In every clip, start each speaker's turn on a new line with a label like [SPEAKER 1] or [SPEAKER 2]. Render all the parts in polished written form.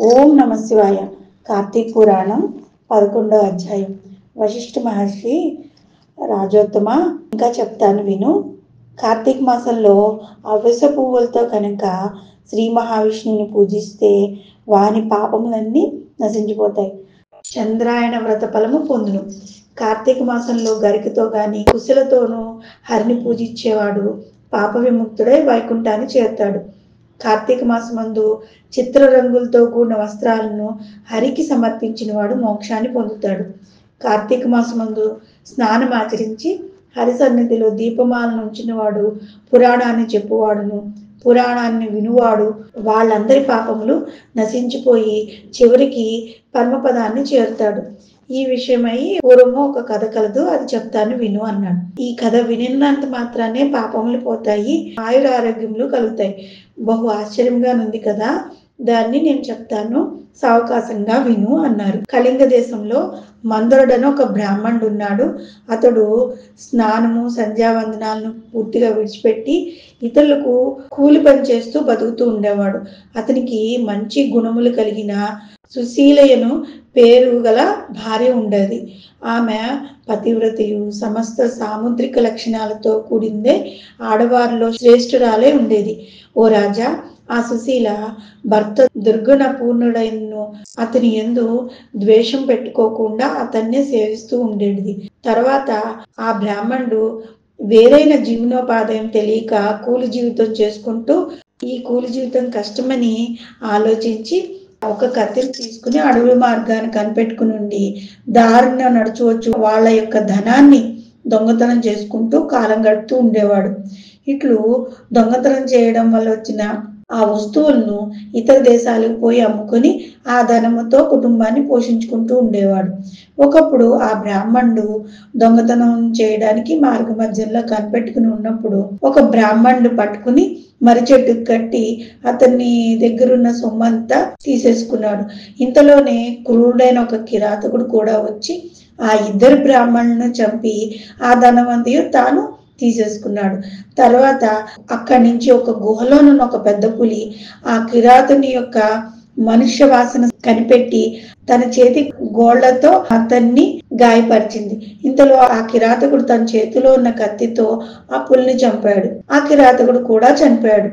[SPEAKER 1] ఓం నమ శివాయ. కార్తీక పురాణం 11వ అధ్యాయం. వశిష్ఠ మహర్షి రాజోత్తమ, ఇంకా చెప్తాను విను. కార్తీక మాసంలో అవిసె పువ్వులతో కనుక శ్రీ మహావిష్ణువుని పూజిస్తే వాని పాపములన్నీ నశించిపోతాయి. చంద్రాయణ వ్రత ఫలము పొందును. కార్తీక మాసంలో గరికతో గాని కుశలతోనూ హరిని పూజించేవాడు పాప విముక్తుడై వైకుంఠాన్ని చేరుతాడు. కార్తీక మాసమందు చిత్ర రంగులతో కూడిన వస్త్రాలను హరికి సమర్పించిన వాడు మోక్షాన్ని పొందుతాడు. కార్తీక మాసమందు స్నానం ఆచరించి హరి సన్నిధిలో దీపమాలను ఉంచిన వాడు పురాణాన్ని చెప్పువాడును, పురాణాన్ని వినువాడు వాళ్ళందరి పాపములు నశించిపోయి చివరికి పరమపదాన్ని చేరుతాడు. ఈ విషయమై పూర్వము ఒక కథ కలదు, అది చెప్తాను విను అన్నాడు. ఈ కథ వినినంత మాత్రానే పాపములు పోతాయి, ఆయురారోగ్యములు కలుగుతాయి. బహు ఆశ్చర్యంగా ఉంది కదా, దాన్ని నేను చెప్తాను, సావకాశంగా విను అన్నారు. కళింగ దేశంలో మందరుడని ఒక బ్రాహ్మణుడు ఉన్నాడు. అతడు స్నానము సంధ్యావందనాలను పూర్తిగా విడిచిపెట్టి ఇతరులకు కూలి పని చేస్తూ బతుకుతూ ఉండేవాడు. అతనికి మంచి గుణములు కలిగిన సుశీలయను పేరు గల భార్య ఉండేది. ఆమె పతివ్రతయు సమస్త సాముద్రిక లక్షణాలతో కూడిందే, ఆడవారిలో శ్రేష్ఠురాలే ఉండేది. ఓ రాజా, ఆ సుశీల భర్త దుర్గుణ పూర్ణుడైనను అతని యందు ద్వేషం పెట్టుకోకుండా అతన్నే సేవిస్తూ ఉండేది. తర్వాత ఆ బ్రాహ్మణుడు వేరైన జీవనోపాధ్యాయం తెలియక కూలి జీవితం చేసుకుంటూ ఈ కూలి జీవితం కష్టమని ఆలోచించి ఒక కత్తిని తీసుకుని అడవి మార్గాన్ని కనిపెట్టుకుని ఉండి దారిన నడుచవచ్చు వాళ్ళ యొక్క ధనాన్ని దొంగతనం చేసుకుంటూ కాలం గడుపుతూ ఉండేవాడు. ఇట్లు దొంగతనం చేయడం వల్ల వచ్చిన ఆ వస్తువులను ఇతర దేశాలకు పోయి అమ్ముకొని ఆ ధనముతో కుటుంబాన్ని పోషించుకుంటూ ఉండేవాడు. ఒకప్పుడు ఆ బ్రాహ్మణుడు దొంగతనం చేయడానికి మార్గ మధ్యంలో కనిపెట్టుకుని ఉన్నప్పుడు ఒక బ్రాహ్మణుడు పట్టుకుని మర్రి చెట్టుకు కట్టి అతన్ని దగ్గరున్న సొమ్మంతా తీసేసుకున్నాడు. ఇంతలోనే క్రూరుడైన ఒక కిరాతకుడు కూడా వచ్చి ఆ ఇద్దరు బ్రాహ్మణులను చంపి ఆ ధనవంతయు తాను తీసేసుకున్నాడు. తర్వాత అక్కడి నుంచి ఒక గుహలోనున్న ఒక పెద్ద పులి ఆ కిరాతుని యొక్క మనుష్య వాసన కనిపెట్టి తన చేతి గోళ్లతో అతన్ని గాయపరిచింది. ఇంతలో ఆ కిరాతకుడు తన చేతిలో ఉన్న కత్తితో ఆ పులిని చంపాడు. ఆ కిరాతకుడు కూడా చనిపోయాడు.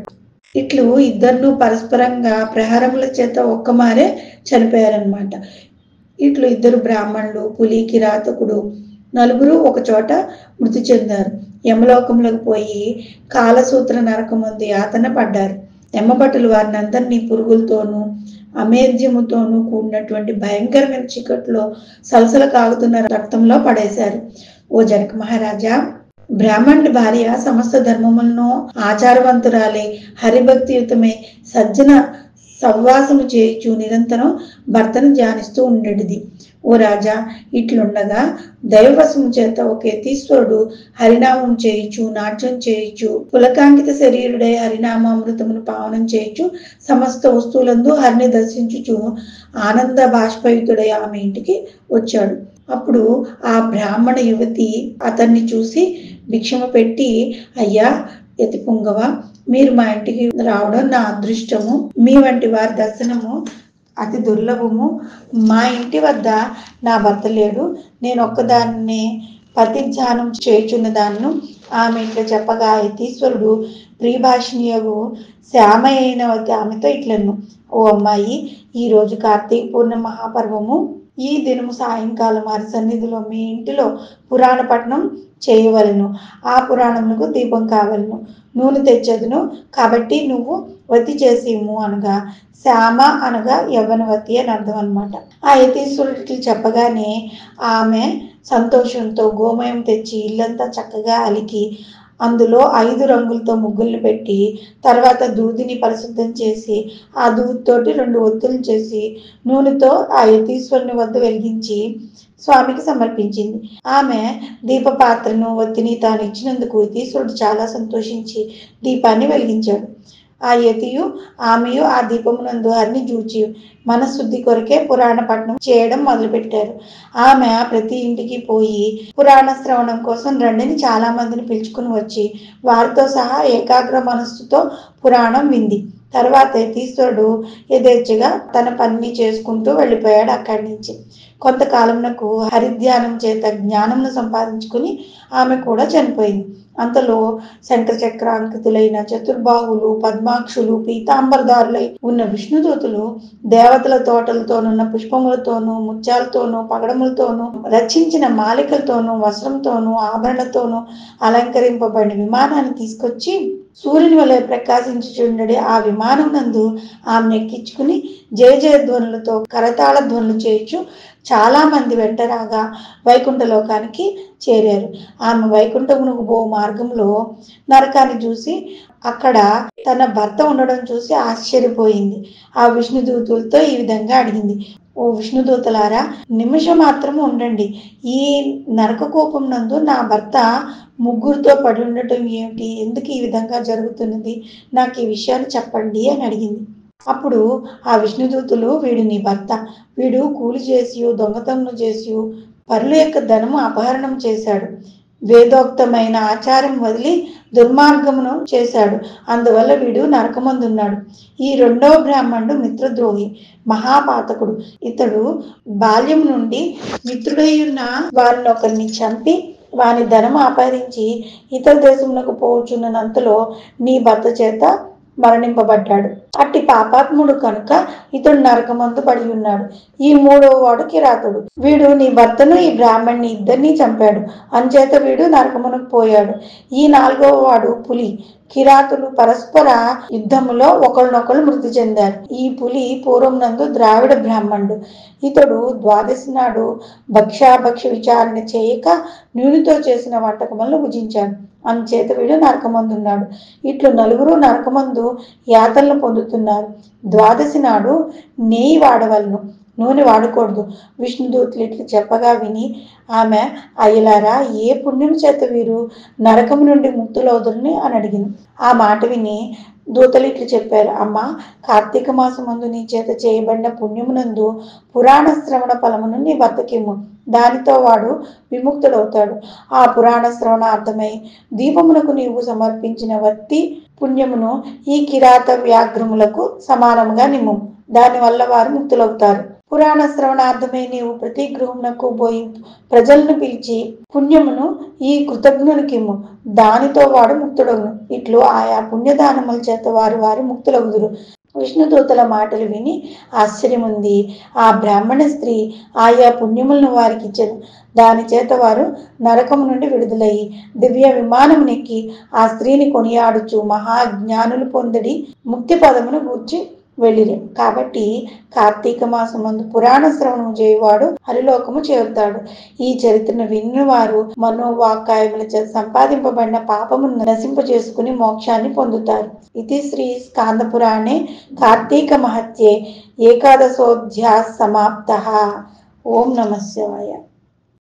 [SPEAKER 1] ఇట్లు ఇద్దరు పరస్పరంగా ప్రహారముల చేత ఒక్కమారే చనిపోయారనమాట. ఇట్లు ఇద్దరు బ్రాహ్మణులు, పులి, కిరాతకుడు నలుగురు ఒక చోట మృతి చెందారు. యమలోకంలోకి పోయి కాలసూత్ర నరకముందు యాతన పడ్డారు. యమభటులు వారిని అందరినీ పురుగులతోనూ అమేధ్యముతోనూ కూడినటువంటి భయంకరమైన చీకట్లో సలసల కాగుతున్న రక్తంలో పడేశారు. ఓ జనక మహారాజా, బ్రాహ్మణుడి భార్య సమస్త ధర్మములను ఆచారవంతురాలే, హరిభక్తియుతమే, సజ్జన సవ్వాసము చేయుచు నిరంతరం భర్తను ధ్యానిస్తూ ఉండేది. ఓ రాజా, ఇట్లుండగా దైవవశము చేత ఒక యతీశ్వరుడు హరినామం చేయుచు నాట్యం చేయుచు పులకాంకిత శరీరుడై హరినామామృతమును పావనం చేయుచు సమస్త వస్తువులందు హరిని దర్శించుచు ఆనంద బాష్పయుతుడై ఆమె ఇంటికి వచ్చాడు. అప్పుడు ఆ బ్రాహ్మణ యువతి అతన్ని చూసి భిక్షమ పెట్టి, అయ్యా యతి పుంగవ, మీరు మా ఇంటికి రావడం నా అదృష్టము. మీ వంటి వారి దర్శనము అతి దుర్లభము. మా ఇంటి వద్ద నా భర్త లేడు, నేను ఒక్కదాన్ని పతిధ్యానం చేయుచున్న దాన్ను. ఆమె ఇట్లా చెప్పగా యతీశ్వరుడు ప్రియభాషిణియగు శ్యామ అయిన ఆమెతో ఇట్లను, ఓ అమ్మాయి, ఈ రోజు కార్తీక పూర్ణ మహాపర్వము. ఈ దినము సాయంకాలం హరి సన్నిధిలో మీ ఇంటిలో పురాణ పఠనం చేయవలను. ఆ పురాణమునకు దీపం కావలను. నూనె తెచ్చదును, కాబట్టి నువ్వు వతి చేసేము అనగా శ్యామ అనగా యవ్వనవతి అని అర్థం అనమాట. ఆ యతీశ్వరుడికి చెప్పగానే ఆమె సంతోషంతో గోమయం తెచ్చి ఇల్లంతా చక్కగా అలికి అందులో 5 రంగులతో ముగ్గుల్ని పెట్టి తర్వాత దూదిని పరిశుద్ధం చేసి ఆ దూదితోటి 2 ఒత్తులు చేసి నూనెతో ఆ యతీశ్వరుని వద్ద వెలిగించి స్వామికి సమర్పించింది. ఆమె దీపపాత్రను ఒత్తిని తాను ఇచ్చినందుకు యతీశ్వరుడు చాలా సంతోషించి దీపాన్ని వెలిగించాడు. ఆ యతియు ఆమెయు ఆ దీపమునందు హరిని చూచి మనశుద్ధి కొరకే పురాణ పఠనం చేయడం మొదలుపెట్టారు. ఆమె ప్రతి ఇంటికి పోయి పురాణ శ్రవణం కోసం రండిని చాలా మందిని పిలుచుకుని వచ్చి వారితో సహా ఏకాగ్ర మనస్సుతో పురాణం వింది. తర్వాత యతీశ్వరుడు యథేచ్ఛగా తన పని చేసుకుంటూ వెళ్ళిపోయాడు అక్కడి నుంచి. కొంతకాలంకు హరిధ్యానం చేత జ్ఞానమును సంపాదించుకుని ఆమె కూడా చనిపోయింది. అంతలో శంఖచక్రాంకితులైన చతుర్బాహులు, పద్మాక్షులు, పీతాంబరదారులై ఉన్న విష్ణుదూతులు దేవతల తోటలతోనున్న పుష్పములతోనూ, ముత్యాలతోనూ, పగడములతోనూ, రచించిన మాలికలతోనూ, వస్త్రంతోనూ, ఆభరణతోనూ అలంకరింపబడిన విమానాన్ని తీసుకొచ్చి సూర్యుని వలె ప్రకాశించుచుండెడి ఆ విమానం నందు ఆమెను ఎక్కించుకుని జయ జయధ్వనులతో కరతాళ ధ్వనులు చేయించు చాలా మంది వెంటరాగా వైకుంఠ లోకానికి చేరారు. ఆమె వైకుంఠమునకు పో మార్గంలో నరకాన్ని చూసి అక్కడ తన భర్త ఉండడం చూసి ఆశ్చర్యపోయింది. ఆ విష్ణుదూతులతో ఈ విధంగా అడిగింది, ఓ విష్ణుదూతలారా, నిమిషం మాత్రము ఉండండి. ఈ నరక కోపం నందు నా భర్త ముగ్గురితో పడి ఉండటం ఏమిటి? ఎందుకు ఈ విధంగా జరుగుతున్నది? నాకు ఈ విషయాన్ని చెప్పండి అని అడిగింది. అప్పుడు ఆ విష్ణుదూతులు, వీడు నీ భర్త. వీడు కూలి చేసి దొంగతనం చేసి పరుల యొక్క ధనము అపహరణం చేశాడు. వేదోక్తమైన ఆచారం వదిలి దుర్మార్గమును చేశాడు. అందువల్ల వీడు నరకమందున్నాడు. ఈ రెండవ బ్రాహ్మణుడు మిత్రద్రోహి, మహాపాతకుడు. ఇతడు బాల్యం నుండి మిత్రుడై ఉన్న వారిని ఒకరిని చంపి వాని ధనము అపహరించి ఇతర దేశములకు పోచున్నంతలో నీ భర్త చేత మరణింపబడ్డాడు. అట్టి పాపాత్ముడు కనుక ఇతడు నరకమందు పడి ఉన్నాడు. ఈ మూడవ వాడు కిరాతుడు. వీడు నీ భర్తను ఈ బ్రాహ్మణ్ణి ఇద్దరినీ చంపాడు. అంచేత వీడు నరకమునకు పోయాడు. ఈ నాలుగవ వాడు పులి. కిరాతులు పరస్పర యుద్ధములో ఒకరినొకరు మృతి చెందారు. ఈ పులి పూర్వం నందు ద్రావిడ బ్రాహ్మణుడు. ఇతడు ద్వాదశి నాడు భక్ష్యాభక్ష విచారణ చేయక నూనెతో చేసిన వంటకములను భుజించాడు. అంచేత వీడు నరకమందున్నాడు. ఇట్లు నలుగురు నరకమందు యాతనలు పొందుతున్నారు. ద్వాదశి నాడు నెయ్యి వాడవలను, నూనె వాడకూడదు. విష్ణుదూతులు ఇట్లు చెప్పగా విని ఆమె, అయ్యలారా, ఏ పుణ్యం చేత వీరు నరకము నుండి ముక్తులవుదురని అని అడిగింది. ఆ మాట విని దూతలు ఇట్లు చెప్పారు, అమ్మ, కార్తీక మాసమందు నీ చేత చేయబడిన పుణ్యమునందు పురాణ శ్రవణ ఫలమును నీ భర్తకిమ్ము. దానితో వాడు విముక్తుడవుతాడు. ఆ పురాణ శ్రవణార్థమై దీపమునకు నీవు సమర్పించిన వత్తి పుణ్యమును ఈ కిరాత వ్యాఘ్రములకు సమానముగా నిమ్ము. దానివల్ల వారు ముక్తులవుతారు. పురాణ శ్రవణార్థమై నీవు ప్రతి గృహమునకు పోయి ప్రజలను పిలిచి పుణ్యమును ఈ కృతజ్ఞునికిమ్ము. దానితో వాడు ముక్తుడవును. ఇట్లు ఆయా పుణ్యదానముల చేత వారు ముక్తులగుదురు. విష్ణుదూతల మాటలు విని ఆశ్చర్యముంది ఆ బ్రాహ్మణ స్త్రీ ఆయా పుణ్యములను వారికి ఇచ్చెను. దాని చేత వారు నరకము నుండి విడుదలయ్యి దివ్య విమానమునెక్కి ఆ స్త్రీని కొనియాడుచు మహాజ్ఞానులు పొందడి ముక్తి పదమును గూర్చి వెళ్ళిరి. కాబట్టి కార్తీక మాసమందు పురాణ శ్రవణము చేయువాడు హరిలోకము చేరుతాడు. ఈ చరిత్రను విన్నవారు మనోవాకాయముల చేత సంపాదింపబడిన పాపమును నశింపజేసుకుని మోక్షాన్ని పొందుతారు. ఇది శ్రీ స్కాంద పురాణే కార్తీక మహత్యే ఏకాదశోధ్యాయ సమాప్తః. ఓం నమః శివాయ.